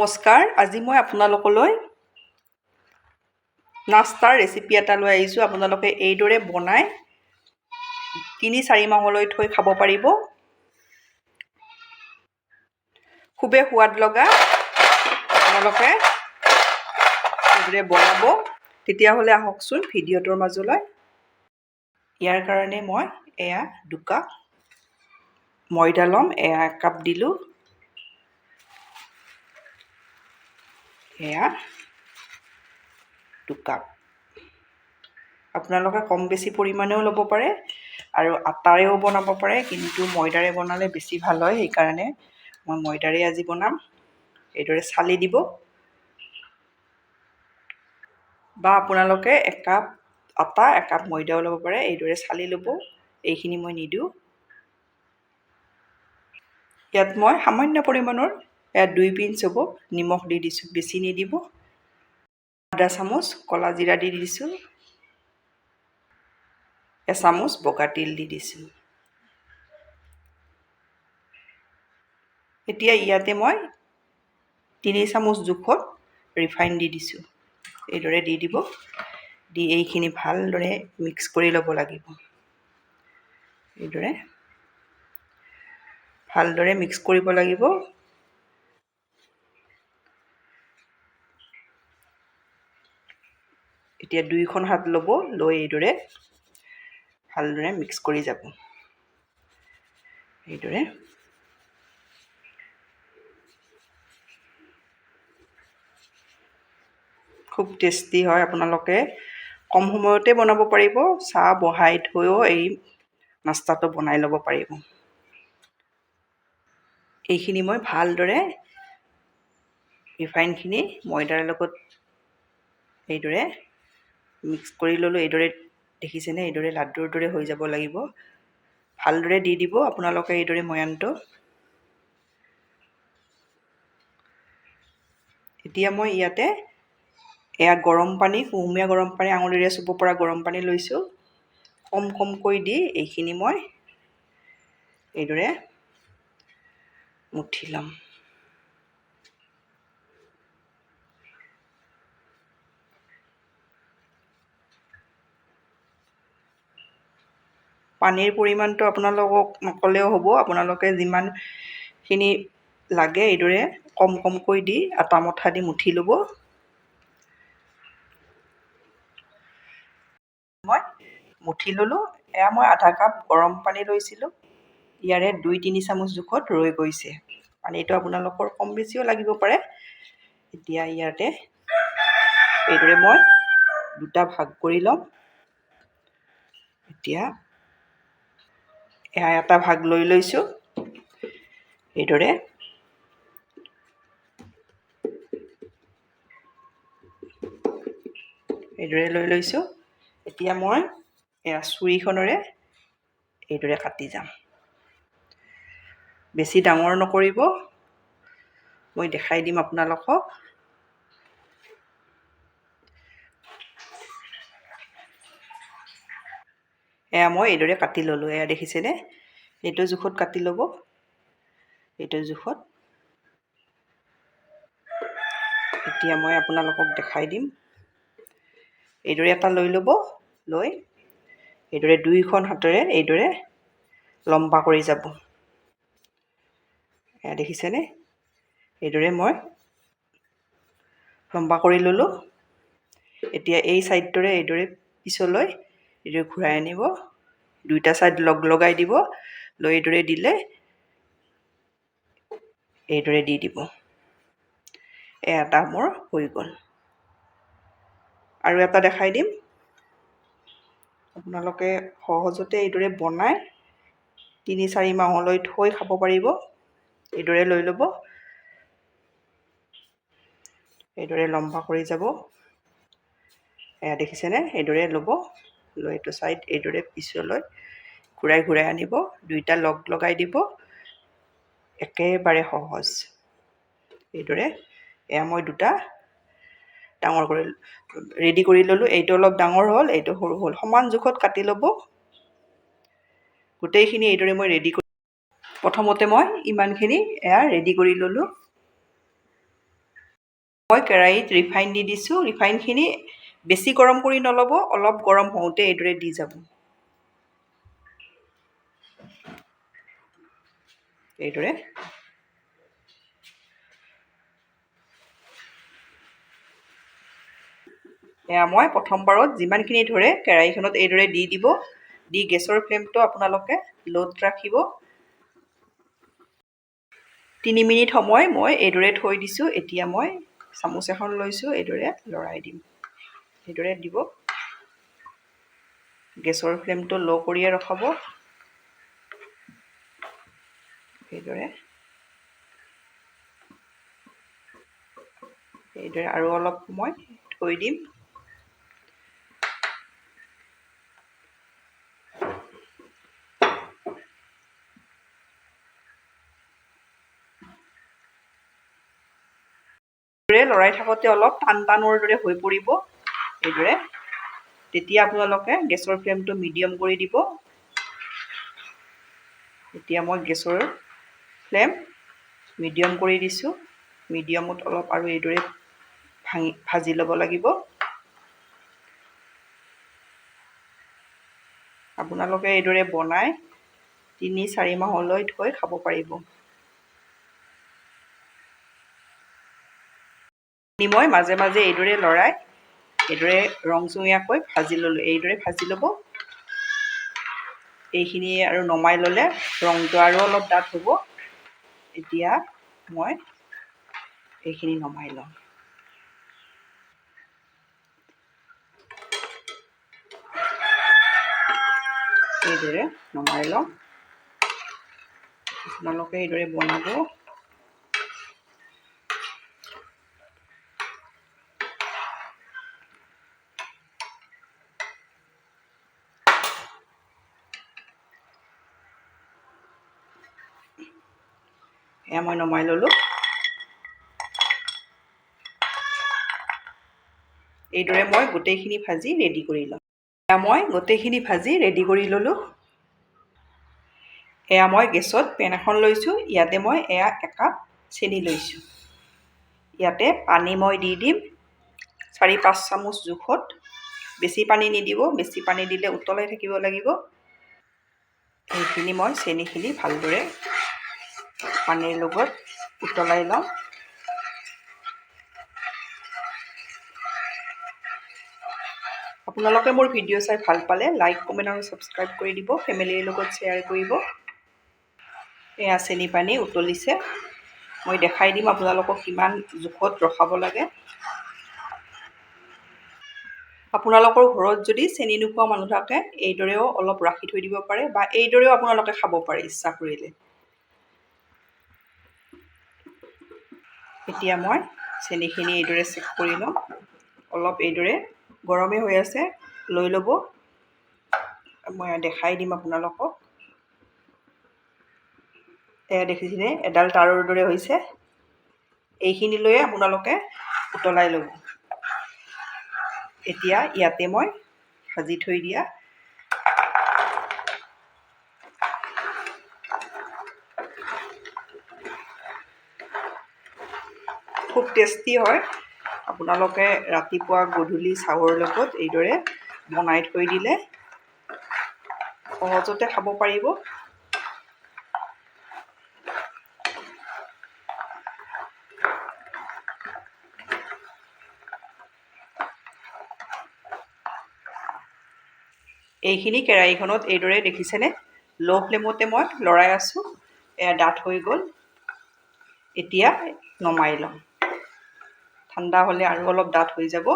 নমস্কাৰ, আজি মই আপোনালোকলৈ নাস্তাৰ ৰেচিপি এটা লৈ আহিছোঁ। আপোনালোকে এইদৰে বনাই ৩-৪ মাহলৈ থৈ খাব পাৰিব। খুবেই সোৱাদ লগা। আপোনালোকে এইদৰে বনাব। তেতিয়াহ'লে আহকচোন ভিডিঅ'টোৰ মাজলৈ। ইয়াৰ কাৰণে মই 2 কাপ ময়দা ল'ম। 1 কাপ দিলোঁ। 2 কাপ। আপোনালোকে কম বেছি পৰিমাণেও ল'ব পাৰে আৰু আটাৰেও বনাব পাৰে, কিন্তু ময়দাৰে বনালে বেছি ভাল হয়। সেইকাৰণে মই ময়দাৰে আজি বনাম। এইদৰে চালি দিব, বা আপোনালোকে 1 কাপ আটা 1 কাপ ময়দাও ল'ব পাৰে। এইদৰে চালি ল'ব। এইখিনি মই নিদিওঁ। ইয়াত মই সামান্য পৰিমাণৰ 2 পিঞ্চ হ'ব নিমখ দি দিছোঁ, বেছি নিদিব। আধা চামুচ ক'লা জিৰা দি দিছোঁ। এচামুচ বগা তিল দি দিছোঁ। এতিয়া ইয়াতে মই 3 চামুচ জোখত ৰিফাইন দি দিছোঁ। এইদৰে দি দিব। দি এইখিনি ভালদৰে মিক্স কৰি ল'ব লাগিব। এইদৰে ভালদৰে মিক্স কৰিব লাগিব। এতিয়া 2খন হাত ল'ব, লৈ এইদৰে ভালদৰে মিক্স কৰি যাব। এইদৰে খুব টেষ্টি হয়। আপোনালোকে কম সময়তে বনাব পাৰিব। চাহ বহাই থৈও এই নাস্তাটো বনাই ল'ব পাৰিব। এইখিনি মই ভালদৰে ৰিফাইনখিনি ময়দাৰ লগত এইদৰে মিক্স কৰি ল'লোঁ। এইদৰে দেখিছেনে? এইদৰে লাড্ডুৰ দৰে হৈ যাব লাগিব। ভালদৰে দি দিব আপোনালোকে এইদৰে ময়ানটো। এতিয়া মই ইয়াতে গৰম পানী, কুহুমীয়া গৰম পানী, আঙুলিৰে চুব পৰা গৰম পানী লৈছোঁ। কম কমকৈ দি এইখিনি মই এইদৰে মুঠি ল'ম। পানীৰ পৰিমাণটো আপোনালোকক নকলেও হ'ব। আপোনালোকে যিমানখিনি লাগে এইদৰে কম কমকৈ দি আটা মঠা দি মুঠি ল'ব। মই মুঠি ল'লোঁ। মই আধা কাপ গৰম পানী লৈছিলোঁ। ইয়াৰে 2-3 চামুচ জোখত ৰৈ গৈছে। পানীটো আপোনালোকৰ কম বেছিও লাগিব পাৰে। এতিয়া ইয়াতে এইদৰে মই 2টা ভাগ কৰি ল'ম। এতিয়া এটা ভাগ লৈ লৈছোঁ। এইদৰে লৈ লৈছোঁ। এতিয়া মই ছুৰীখনেৰে এইদৰে কাটি যাম। বেছি ডাঙৰ নকৰিব। মই দেখাই দিম আপোনালোকক। মই এইদৰে কাটি ল'লোঁ। দেখিছেনে? এইটো জোখত কাটি ল'ব। এইটো জোখত। এতিয়া মই আপোনালোকক দেখাই দিম। এইদৰে এটা লৈ ল'ব। লৈ এইদৰে 2খন হাতেৰে এইদৰে লম্বা কৰি যাব। দেখিছেনে? এইদৰে মই লম্বা কৰি ল'লোঁ। এতিয়া এই ছাইডটোৰে এইদৰে পিছলৈ এইদৰে ঘূৰাই আনিব। 2টা ছাইড লগাই দিব। লৈ এইদৰে দিলে এইদৰে দি দিব। এটা মোৰ হৈ গ'ল। আৰু এটা দেখাই দিম। আপোনালোকে সহজতে এইদৰে বনাই 3-4 মাহলৈ থৈ খাব পাৰিব। এইদৰে লৈ ল'ব। এইদৰে লম্বা কৰি যাব। দেখিছেনে? এইদৰে ল'ব। লৈ এইটো ছাইড এইদৰে পিছলৈ ঘূৰাই আনিব। 2টা লগাই দিব। একেবাৰে সহজ। এইদৰে মই 2টা ডাঙৰ কৰি ৰেডি কৰি ল'লোঁ। এইটো অলপ ডাঙৰ হ'ল, এইটো সৰু হ'ল। সমান জোখত কাটি ল'ব। গোটেইখিনি এইদৰে মই ৰেডি কৰি প্ৰথমতে মই ইমানখিনি ৰেডি কৰি ল'লোঁ। মই কেৰাহীত ৰিফাইন দি দিছোঁ। ৰিফাইনখিনি বেছি গৰম কৰি নল'ব, অলপ গৰম হওঁতে এইদৰে দি যাব। এইদৰে এয়া মই প্ৰথমবাৰত যিমানখিনি ধৰে কেৰাহীখনত এইদৰে দি দিব। দি গেছৰ ফ্লেমটো আপোনালোকে ল'ত ৰাখিব। 3 মিনিট সময় মই এইদৰে থৈ দিছোঁ। এতিয়া মই চামুচ এখন লৈছোঁ, এইদৰে লৰাই দিম। এইদৰে দিব। গেছৰ ফ্লেমটো ল' কৰিয়ে ৰখাব। এইদৰে আৰু অলপ সময় থৈ দিম। লৰাই থাকোঁতে অলপ টানৰ দৰে হৈ পৰিব। এইদৰে তেতিয়া আপোনালোকে গেছৰ ফ্লেমটো মিডিয়াম কৰি দিব। এতিয়া মই গেছৰ ফ্লেম মিডিয়াম কৰি দিছোঁ। মিডিয়ামত অলপ আৰু এইদৰে ভাজি ল'ব লাগিব। আপোনালোকে এইদৰে বনাই 3-4 মাহলৈ থৈ খাব পাৰিব। মই মাজে মাজে এইদৰে লৰাই এইদৰে ৰংচঙীয়াকৈ ভাজি ল'লোঁ। এইদৰে ভাজি ল'ব। এইখিনি আৰু নমাই ল'লে ৰংটো আৰু অলপ ডাঠ হ'ব। এতিয়া মই এইখিনি নমাই লওঁ। এইদৰে নমাই লওঁ। আপোনালোকে এইদৰে বনাব। এয়া মই নমাই ল'লোঁ। এইদৰে মই গোটেইখিনি ভাজি ৰেডি কৰি লওঁ। এয়া মই গোটেইখিনি ভাজি ৰেডি কৰি ল'লোঁ। এয়া মই গেছত পেন এখন লৈছোঁ। ইয়াতে মই এয়া 1 কাপ চেনি লৈছোঁ। ইয়াতে পানী মই দি দিম 4-5 চামুচ জোখত। বেছি পানী নিদিব, বেছি পানী দিলে উতলাই থাকিব লাগিব। এইখিনি মই চেনিখিনি ভালদৰে পানীৰ লগত উতলাই লওঁ। আপোনালোকে মোৰ ভিডিঅ' চাই ভাল পালে লাইক, কমেণ্ট আৰু ছাবস্ক্ৰাইব কৰি দিব। ফেমিলিৰ লগত শ্বেয়াৰ কৰিব। এয়া চেনি পানী উতলিছে। মই দেখাই দিম আপোনালোকক কিমান জোখত ৰখাব লাগে। আপোনালোকৰ ঘৰত যদি চেনি নোখোৱা মানুহ থাকে, এইদৰেও অলপ ৰাখি থৈ দিব পাৰে বা এইদৰেও আপোনালোকে খাব পাৰে ইচ্ছা কৰিলে। এতিয়া মই চেনিখিনি এইদৰে চেক কৰি লওঁ। অলপ এইদৰে গৰমে হৈ আছে, লৈ ল'ব। মই দেখাই দিম আপোনালোকক। এয়া দেখিছেনে এডাল তাৰৰ দৰে হৈছে। এইখিনিলৈয়ে আপোনালোকে উতলাই ল'ব। এতিয়া ইয়াতে মই ভাজি থৈ দিয়া খুব টেষ্টি হয়। আপোনালোকে ৰাতিপুৱা গধূলি চাহৰ লগত এইদৰে বনাই থৈ দিলে সহজতে খাব পাৰিব। এইখিনি কেৰাহীখনত এইদৰে দেখিছেনে, ল' ফ্লেমতে মই লৰাই আছোঁ। এয়া ডাঠ হৈ গ'ল। এতিয়া নমাই লওঁ। ঠাণ্ডা হ'লে আৰু অলপ ডাঠ হৈ যাব।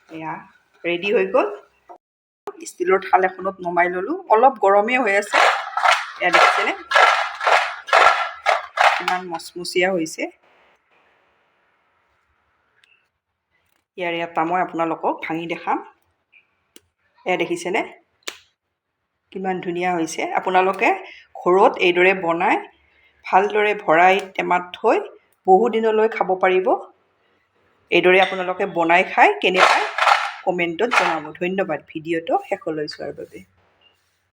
এয়া ৰেডি হৈ গ'ল। ষ্টিলৰ থাল এখনত নমাই ল'লোঁ। অলপ গৰমেই হৈ আছে। এয়া দেখিছেনে কিমান মচমচীয়া হৈছে। ইয়াৰে এটা মই আপোনালোকক ভাঙি দেখাম। এয়া দেখিছেনে কিমান ধুনীয়া হৈছে। আপোনালোকে ঘৰত এইদৰে বনাই ভালদৰে ভৰাই টেমাত থৈ বহু দিনলৈ খাব পাৰিব। এইদৰে আপোনালোকে বনাই খাই কেনে পায় কমেণ্টত জনাব। ধন্যবাদ ভিডিঅ'টো শেষলৈ চোৱাৰ বাবে।